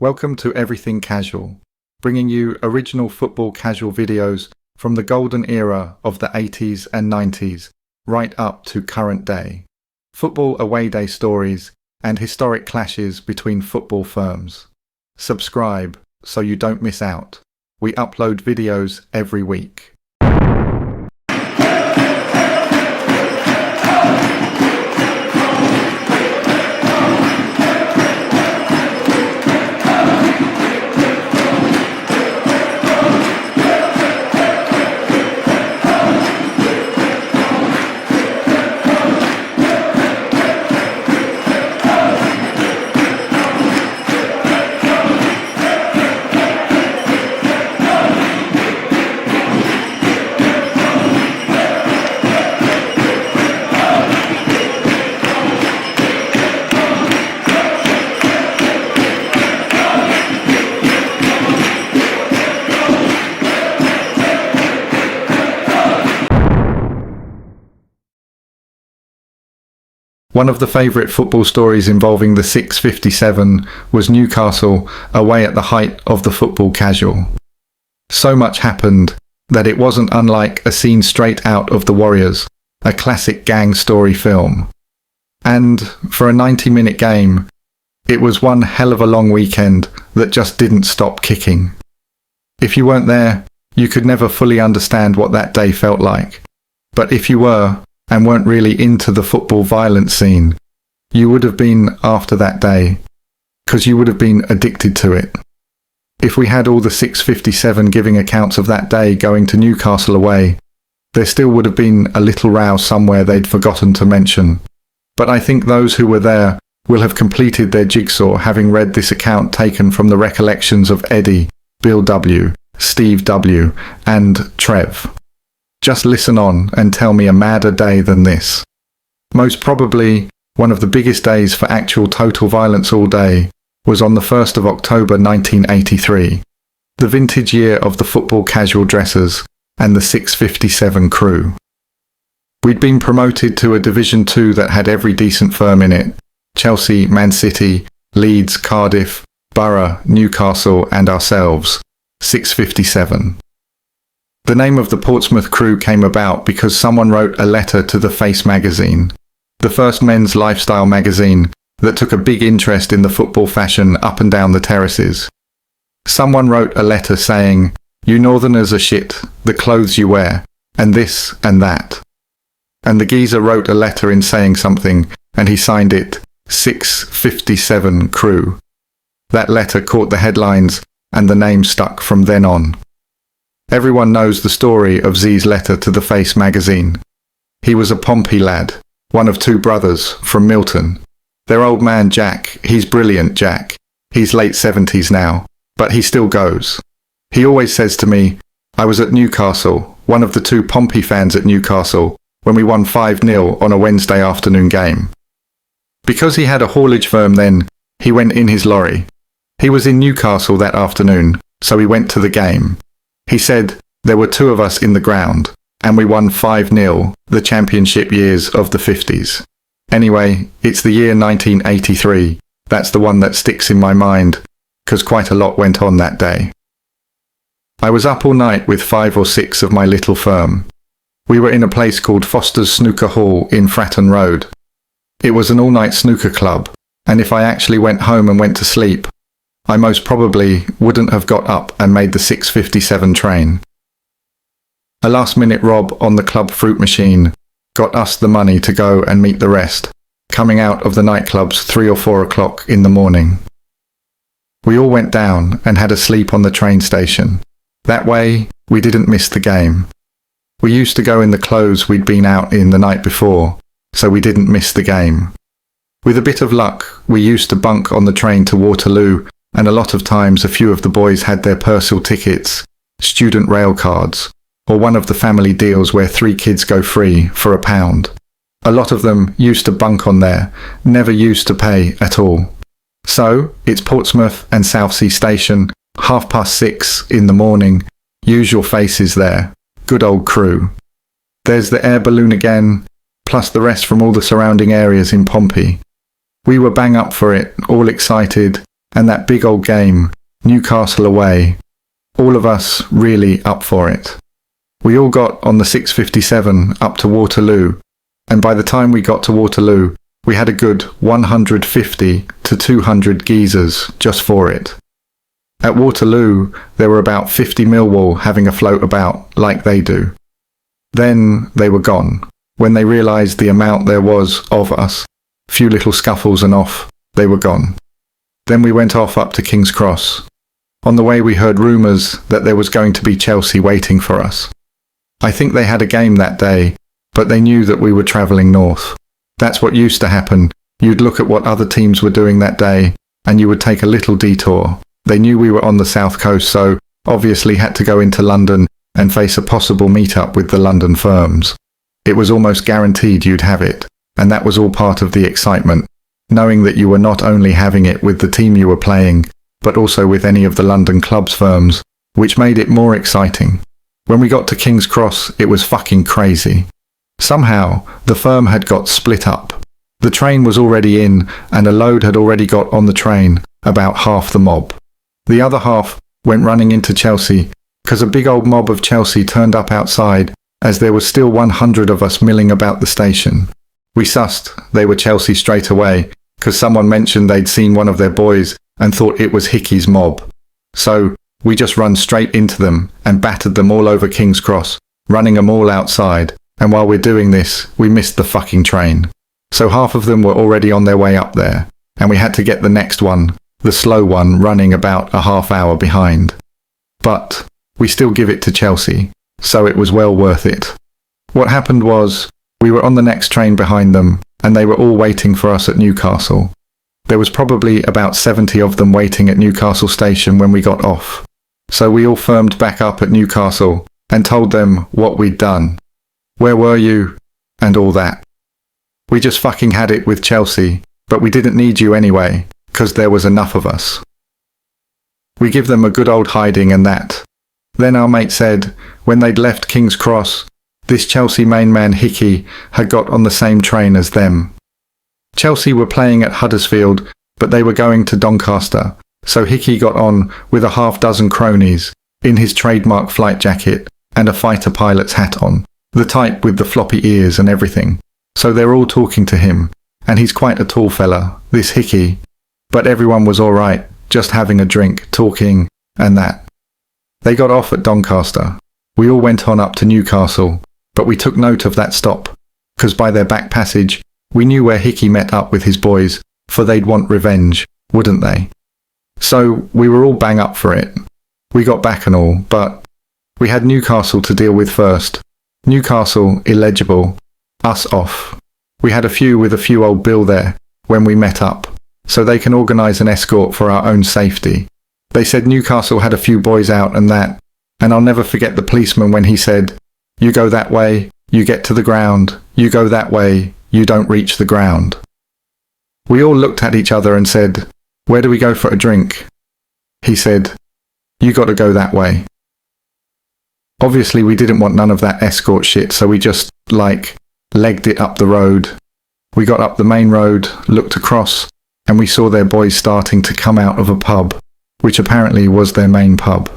Welcome to Everything Casual, bringing you original football casual videos from the golden era of the 80s and 90s, right up to current day. Football away day stories and historic clashes between football firms. Subscribe so you don't miss out. We upload videos every week. One of the favourite football stories involving the 657 was Newcastle away at the height of the football casual. So much happened that it wasn't unlike a scene straight out of The Warriors, a classic gang story film. And for a 90-minute game, it was one hell of a long weekend that just didn't stop kicking. If you weren't there, you could never fully understand what that day felt like. But if you were, and weren't really into the football violence scene, you would have been after that day, because you would have been addicted to it. If we had all the 657 giving accounts of that day going to Newcastle away, there still would have been a little row somewhere they'd forgotten to mention. But I think those who were there will have completed their jigsaw having read this account taken from the recollections of Eddie, Bill W., Steve W., and Trev. Just listen on and tell me a madder day than this. Most probably, one of the biggest days for actual total violence all day was on the 1st of October 1983, the vintage year of the football casual dressers and the 657 crew. We'd been promoted to a Division 2 that had every decent firm in it: Chelsea, Man City, Leeds, Cardiff, Borough, Newcastle and ourselves, 657. The name of the Portsmouth crew came about because someone wrote a letter to The Face magazine, the first men's lifestyle magazine that took a big interest in the football fashion up and down the terraces. Someone wrote a letter saying, "You northerners are shit, the clothes you wear, and this and that." And the geezer wrote a letter in saying something, and he signed it 657 crew. That letter caught the headlines, and the name stuck from then on. Everyone knows the story of Z's letter to The Face magazine. He was a Pompey lad, one of two brothers, from Milton. Their old man Jack, he's brilliant Jack. He's late 70s now, but he still goes. He always says to me, "I was at Newcastle, one of the two Pompey fans at Newcastle, when we won 5-0 on a Wednesday afternoon game." Because he had a haulage firm then, he went in his lorry. He was in Newcastle that afternoon, so he went to the game. He said, "There were two of us in the ground, and we won 5-0, the championship years of the 50s. Anyway, it's the year 1983. That's the one that sticks in my mind, because quite a lot went on that day. I was up all night with 5 or 6 of my little firm. We were in a place called Foster's Snooker Hall in Fratton Road. It was an all-night snooker club, and if I actually went home and went to sleep, I most probably wouldn't have got up and made the 657 train. A last-minute rob on the club fruit machine got us the money to go and meet the rest, coming out of the nightclubs 3 or 4 o'clock in the morning. We all went down and had a sleep on the train station. That way, we didn't miss the game. We used to go in the clothes we'd been out in the night before, so we didn't miss the game. With a bit of luck, we used to bunk on the train to Waterloo, and a lot of times a few of the boys had their Purcell tickets, student rail cards, or one of the family deals where 3 kids go free for £1. A lot of them used to bunk on there, never used to pay at all. So, it's Portsmouth and Southsea Station, 6:30 in the morning, usual faces there, good old crew. There's the air balloon again, plus the rest from all the surrounding areas in Pompey. We were bang up for it, all excited, and that big old game, Newcastle Away. All of us really up for it. We all got on the 657 up to Waterloo, and by the time we got to Waterloo, we had a good 150 to 200 geezers just for it. At Waterloo, there were about 50 Millwall having a float about like they do. Then they were gone. When they realised the amount there was of us, few little scuffles and off, they were gone. Then we went off up to King's Cross. On the way we heard rumours that there was going to be Chelsea waiting for us. I think they had a game that day, but they knew that we were travelling north. That's what used to happen. You'd look at what other teams were doing that day, and you would take a little detour. They knew we were on the south coast, so obviously had to go into London and face a possible meet-up with the London firms. It was almost guaranteed you'd have it, and that was all part of the excitement, knowing that you were not only having it with the team you were playing, but also with any of the London clubs firms, which made it more exciting. When we got to King's Cross, it was fucking crazy. Somehow, the firm had got split up. The train was already in, and a load had already got on the train, about half the mob. The other half went running into Chelsea, because a big old mob of Chelsea turned up outside, as there was still 100 of us milling about the station. We sussed they were Chelsea straight away, because someone mentioned they'd seen one of their boys and thought it was Hickey's mob. So, we just run straight into them and battered them all over King's Cross, running them all outside, and while we're doing this, we missed the fucking train. So half of them were already on their way up there, and we had to get the next one, the slow one, running about a half hour behind. But we still give it to Chelsea, so it was well worth it. What happened was, we were on the next train behind them, and they were all waiting for us at Newcastle. There was probably about 70 of them waiting at Newcastle station when we got off. So we all firmed back up at Newcastle and told them what we'd done. Where were you? And all that. We just fucking had it with Chelsea, but we didn't need you anyway, 'cause there was enough of us. We give them a good old hiding and that. Then our mate said, when they'd left King's Cross, this Chelsea main man Hickey had got on the same train as them. Chelsea were playing at Huddersfield, but they were going to Doncaster, so Hickey got on with a half dozen cronies, in his trademark flight jacket and a fighter pilot's hat on, the type with the floppy ears and everything. So they're all talking to him, and he's quite a tall fella, this Hickey. But everyone was all right, just having a drink, talking, and that. They got off at Doncaster. We all went on up to Newcastle, but we took note of that stop, 'cause by their back passage, we knew where Hickey met up with his boys, for they'd want revenge, wouldn't they? So we were all bang up for it. We got back and all, but we had Newcastle to deal with first. Newcastle, illegible. Us off. We had a few with a few old bill there when we met up, so they can organise an escort for our own safety. They said Newcastle had a few boys out and that, and I'll never forget the policeman when he said, "You go that way, you get to the ground, you go that way, you don't reach the ground." We all looked at each other and said, "Where do we go for a drink?" He said, "You got to go that way." Obviously we didn't want none of that escort shit, so we just, legged it up the road. We got up the main road, looked across, and we saw their boys starting to come out of a pub, which apparently was their main pub.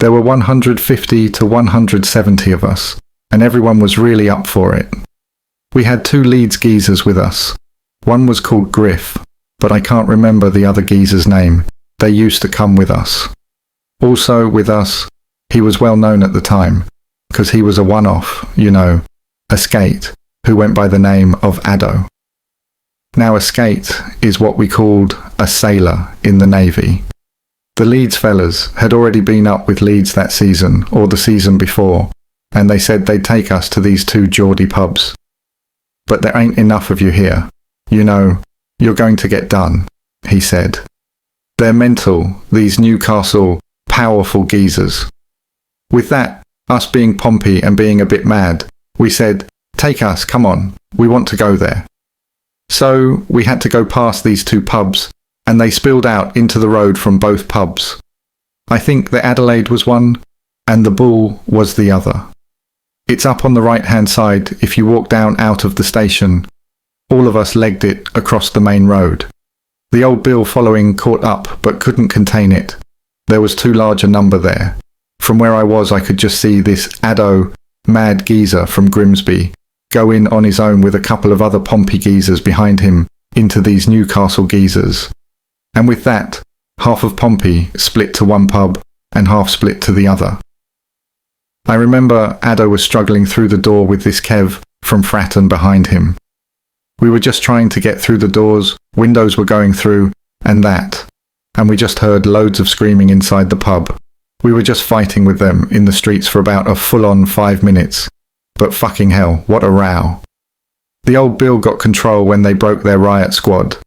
There were 150 to 170 of us, and everyone was really up for it. We had 2 Leeds geezers with us. One was called Griff, but I can't remember the other geezer's name. They used to come with us. Also with us, he was well known at the time, because he was a one-off, a skate, who went by the name of Addo. Now a skate is what we called a sailor in the Navy. The Leeds fellas had already been up with Leeds that season, or the season before, and they said they'd take us to these 2 Geordie pubs. But there ain't enough of you here. You're going to get done, he said. They're mental, these Newcastle, powerful geezers. With that, us being Pompey and being a bit mad, we said, "Take us, come on, we want to go there." So we had to go past these 2 pubs, and they spilled out into the road from both pubs. I think the Adelaide was one, and the Bull was the other. It's up on the right-hand side if you walk down out of the station. All of us legged it across the main road. The old Bill following caught up but couldn't contain it. There was too large a number there. From where I was I could just see this addo, mad geezer from Grimsby, go in on his own with a couple of other Pompey geezers behind him into these Newcastle geezers. And with that, half of Pompey split to one pub and half split to the other. I remember Addo was struggling through the door with this Kev from Fratton behind him. We were just trying to get through the doors, windows were going through, and we just heard loads of screaming inside the pub. We were just fighting with them in the streets for about a full-on 5 minutes. But fucking hell, what a row. The old Bill got control when they broke their riot squad.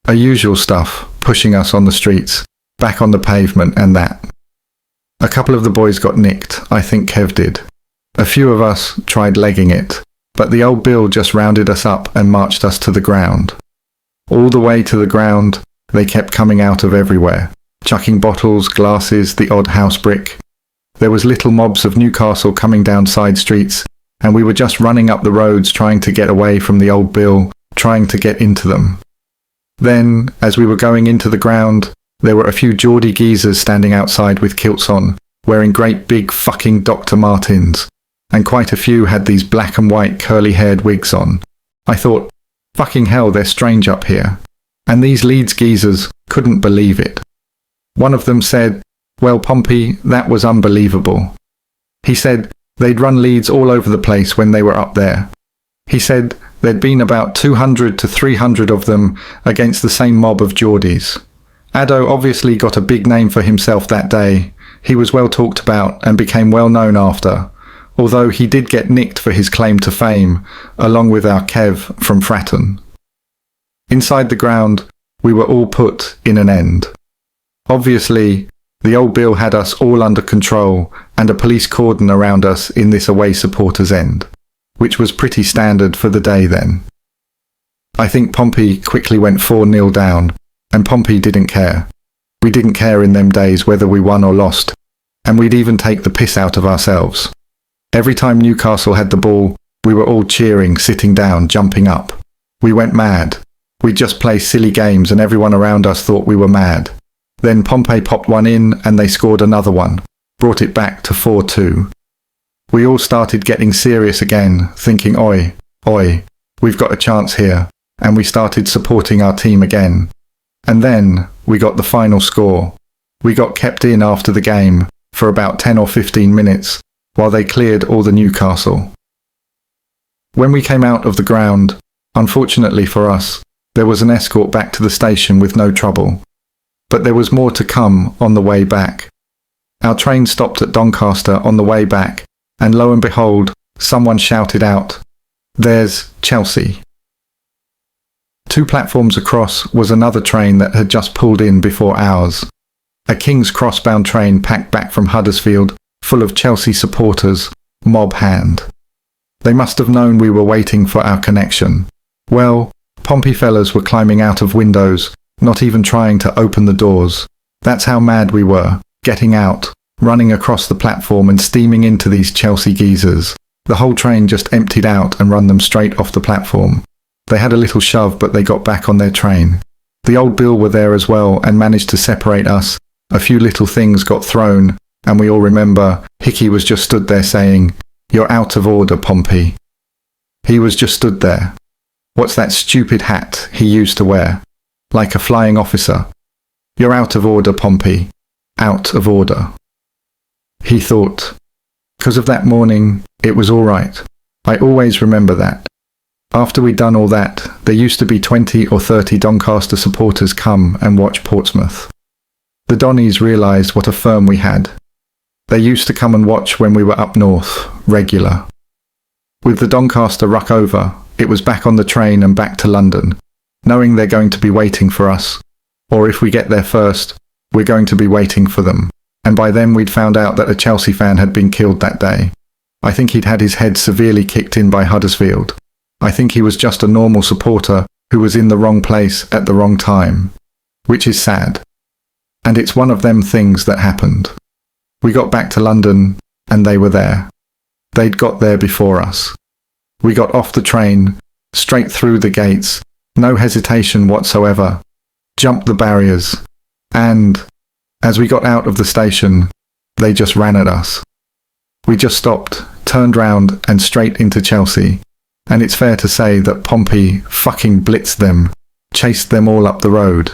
Usual stuff, pushing us on the streets, back on the pavement and that. A couple of the boys got nicked, I think Kev did. A few of us tried legging it, but the old Bill just rounded us up and marched us to the ground. All the way to the ground, they kept coming out of everywhere, chucking bottles, glasses, the odd house brick. There was little mobs of Newcastle coming down side streets, and we were just running up the roads trying to get away from the old Bill, trying to get into them. Then, as we were going into the ground, there were a few Geordie geezers standing outside with kilts on, wearing great big fucking Dr. Martens, and quite a few had these black and white curly-haired wigs on. I thought, fucking hell, they're strange up here. And these Leeds geezers couldn't believe it. One of them said, well, Pompey, that was unbelievable. He said they'd run Leeds all over the place when they were up there. He said there'd been about 200 to 300 of them against the same mob of Geordies. Addo obviously got a big name for himself that day. He was well talked about and became well known after, although he did get nicked for his claim to fame, along with our Kev from Fratton. Inside the ground, we were all put in an end. Obviously, the old Bill had us all under control and a police cordon around us in this away supporters' end, which was pretty standard for the day then. I think Pompey quickly went 4-0 down, and Pompey didn't care. We didn't care in them days whether we won or lost, and we'd even take the piss out of ourselves. Every time Newcastle had the ball, we were all cheering, sitting down, jumping up. We went mad. We'd just play silly games and everyone around us thought we were mad. Then Pompey popped one in and they scored another one, brought it back to 4-2. We all started getting serious again, thinking, oi, we've got a chance here, and we started supporting our team again. And then we got the final score. We got kept in after the game for about 10 or 15 minutes while they cleared all the Newcastle. When we came out of the ground, unfortunately for us, there was an escort back to the station with no trouble. But there was more to come on the way back. Our train stopped at Doncaster on the way back, and lo and behold, someone shouted out, "There's Chelsea." 2 platforms across was another train that had just pulled in before ours. A King's Cross-bound train packed back from Huddersfield, full of Chelsea supporters, mob hand. They must have known we were waiting for our connection. Well, Pompey fellas were climbing out of windows, not even trying to open the doors. That's how mad we were, getting out, running across the platform and steaming into these Chelsea geezers. The whole train just emptied out and run them straight off the platform. They had a little shove, but they got back on their train. The old Bill were there as well and managed to separate us. A few little things got thrown, and we all remember Hickey was just stood there saying, "You're out of order, Pompey." He was just stood there. What's that stupid hat he used to wear? Like a flying officer. "You're out of order, Pompey. Out of order." He thought. 'Cause of that morning, it was all right. I always remember that. After we'd done all that, there used to be 20 or 30 Doncaster supporters come and watch Portsmouth. The Donnies realised what a firm we had. They used to come and watch when we were up north, regular. With the Doncaster ruck over, it was back on the train and back to London, knowing they're going to be waiting for us. Or if we get there first, we're going to be waiting for them. And by then we'd found out that a Chelsea fan had been killed that day. I think he'd had his head severely kicked in by Huddersfield. I think he was just a normal supporter who was in the wrong place at the wrong time. Which is sad. And it's one of them things that happened. We got back to London, and they were there. They'd got there before us. We got off the train, straight through the gates, no hesitation whatsoever. jumped the barriers, and as we got out of the station, they just ran at us. We just stopped, turned round and straight into Chelsea, and it's fair to say that Pompey fucking blitzed them, chased them all up the road.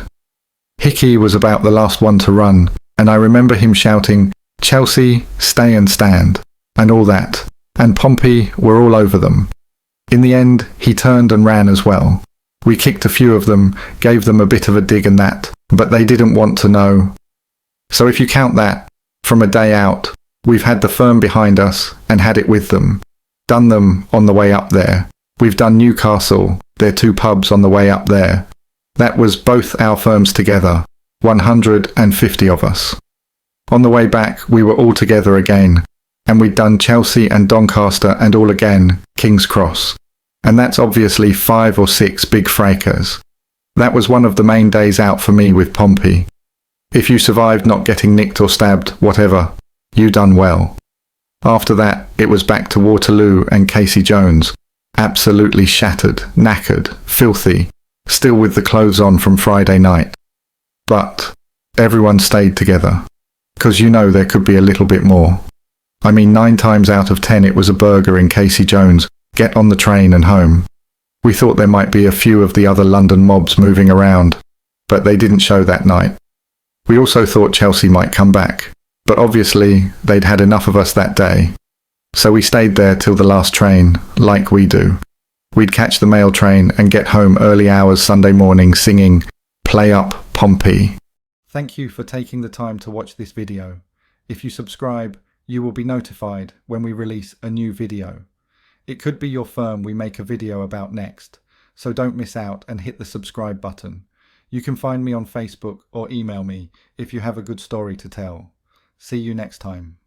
Hickey was about the last one to run, and I remember him shouting, "Chelsea, stay and stand," and all that, and Pompey were all over them. In the end, he turned and ran as well. We kicked a few of them, gave them a bit of a dig and that, but they didn't want to know. So if you count that, from a day out, we've had the firm behind us and had it with them. Done them on the way up there. We've done Newcastle, their 2 pubs on the way up there. That was both our firms together, 150 of us. On the way back, we were all together again, and we'd done Chelsea and Doncaster and all again, King's Cross. And that's obviously 5 or 6 big fracas. That was one of the main days out for me with Pompey. If you survived not getting nicked or stabbed, whatever, you done well. After that, it was back to Waterloo and Casey Jones, absolutely shattered, knackered, filthy, still with the clothes on from Friday night. But everyone stayed together, 'cause you know there could be a little bit more. I mean, 9 times out of 10 it was a burger in Casey Jones, get on the train and home. We thought there might be a few of the other London mobs moving around, but they didn't show that night. We also thought Chelsea might come back, but obviously they'd had enough of us that day. So we stayed there till the last train, like we do. We'd catch the mail train and get home early hours Sunday morning singing, "Play Up, Pompey." Thank you for taking the time to watch this video. If you subscribe, you will be notified when we release a new video. It could be your firm we make a video about next, so don't miss out and hit the subscribe button. You can find me on Facebook or email me if you have a good story to tell. See you next time.